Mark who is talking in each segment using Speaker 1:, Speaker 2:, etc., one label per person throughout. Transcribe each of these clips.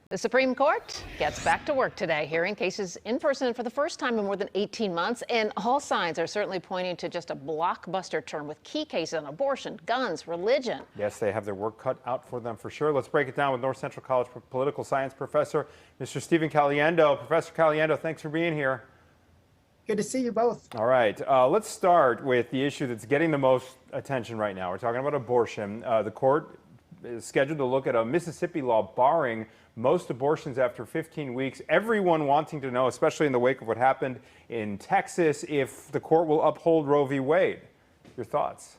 Speaker 1: The Supreme Court gets back to work today, hearing cases in person for the first time in more than 18 months. And all signs are certainly pointing to just a blockbuster term with key cases on abortion, guns, religion.
Speaker 2: Yes, they have their work cut out for them for sure. Let's break it down with North Central College political science professor, Mr. Stephen Caliendo. Professor Caliendo, thanks for being here.
Speaker 3: Good to see you both.
Speaker 2: All right, let's start with the issue that's getting the most attention right now. We're talking about abortion. The court is scheduled to look at a Mississippi law barring most abortions after 15 weeks. Everyone wanting to know, especially in the wake of what happened in Texas, if the court will uphold Roe v. Wade. Your thoughts?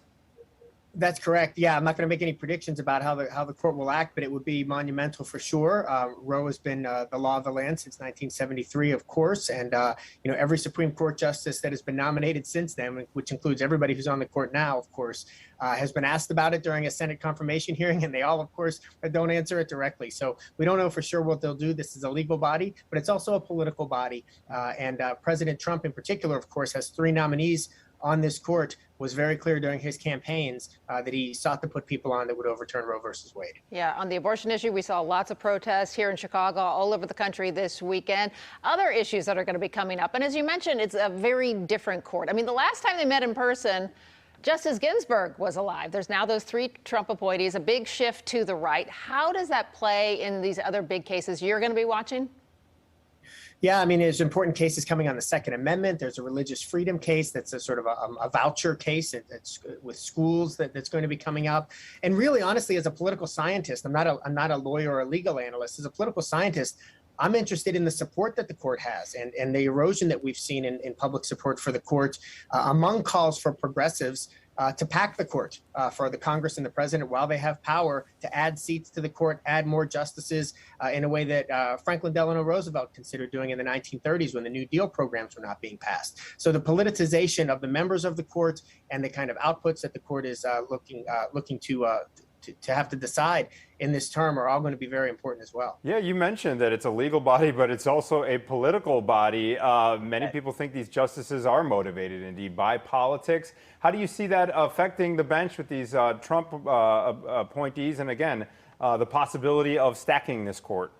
Speaker 3: That's correct. Yeah, I'm not going to make any predictions about how the court will act, but it would be monumental for sure. Roe has been the law of the land since 1973, of course, and every Supreme Court justice that has been nominated since then, which includes everybody who's on the court now, of course, has been asked about it during a Senate confirmation hearing, and they all, of course, don't answer it directly. So we don't know for sure what they'll do. This is a legal body, but it's also a political body, and President Trump, in particular, of course, has 3 nominees on this court. Was very clear during his campaigns that he sought to put people on that would overturn Roe versus Wade.
Speaker 1: Yeah, on the abortion issue, we saw lots of protests here in Chicago, all over the country this weekend. Other issues that are going to be coming up. And as you mentioned, it's a very different court. I mean, the last time they met in person, Justice Ginsburg was alive. There's now those 3 Trump appointees, a big shift to the right. How does that play in these other big cases you're going to be watching?
Speaker 3: Yeah, I mean, there's important cases coming on the Second Amendment. There's a religious freedom case that's a sort of a voucher case that's with schools that's going to be coming up. And really, honestly, as a political scientist, I'm not a lawyer or a legal analyst. As a political scientist, I'm interested in the support that the court has and the erosion that we've seen in public support for the court among calls for progressives to pack the court for the Congress and the president while they have power to add seats to the court, add more justices in a way that Franklin Delano Roosevelt considered doing in the 1930s when the New Deal programs were not being passed. So the politicization of the members of the court and the kind of outputs that the court is looking to have to decide in this term are all going to be very important as well.
Speaker 2: Yeah, you mentioned that it's a legal body, but it's also a political body. Many people think these justices are motivated indeed by politics. How do you see that affecting the bench with these Trump appointees and, again, the possibility of stacking this court?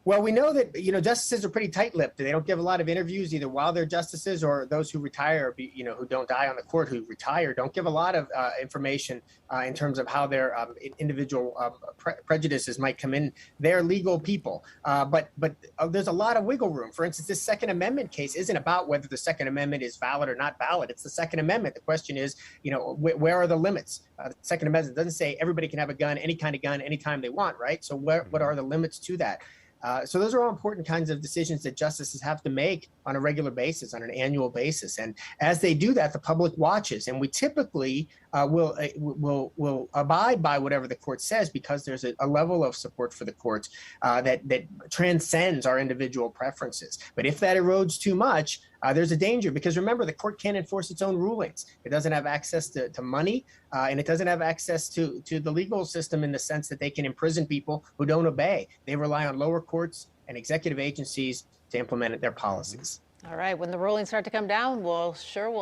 Speaker 3: Well, we know that, justices are pretty tight-lipped. They don't give a lot of interviews either while they're justices or those who retire, who don't die on the court, who retire, don't give a lot of information in terms of how their individual prejudices might come in. They're legal people, but there's a lot of wiggle room. For instance, this Second Amendment case isn't about whether the Second Amendment is valid or not valid. It's the Second Amendment. The question is, where are the limits? The Second Amendment doesn't say everybody can have a gun, any kind of gun, anytime they want, right? So what are the limits to that? So those are all important kinds of decisions that justices have to make on a regular basis, on an annual basis. And as they do that, the public watches. And we typically will abide by whatever the court says because there's a level of support for the courts that transcends our individual preferences. But if that erodes too much, there's a danger because remember, the court can't enforce its own rulings. It doesn't have access to money and it doesn't have access to the legal system in the sense that they can imprison people who don't obey. They rely on lower courts and executive agencies to implement their policies.
Speaker 1: All right. When the rulings start to come down, we'll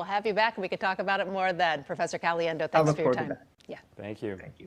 Speaker 1: have you back and we can talk about it more then. Professor Caliendo, thanks for your time.
Speaker 3: Yeah.
Speaker 2: Thank you.
Speaker 3: Thank you.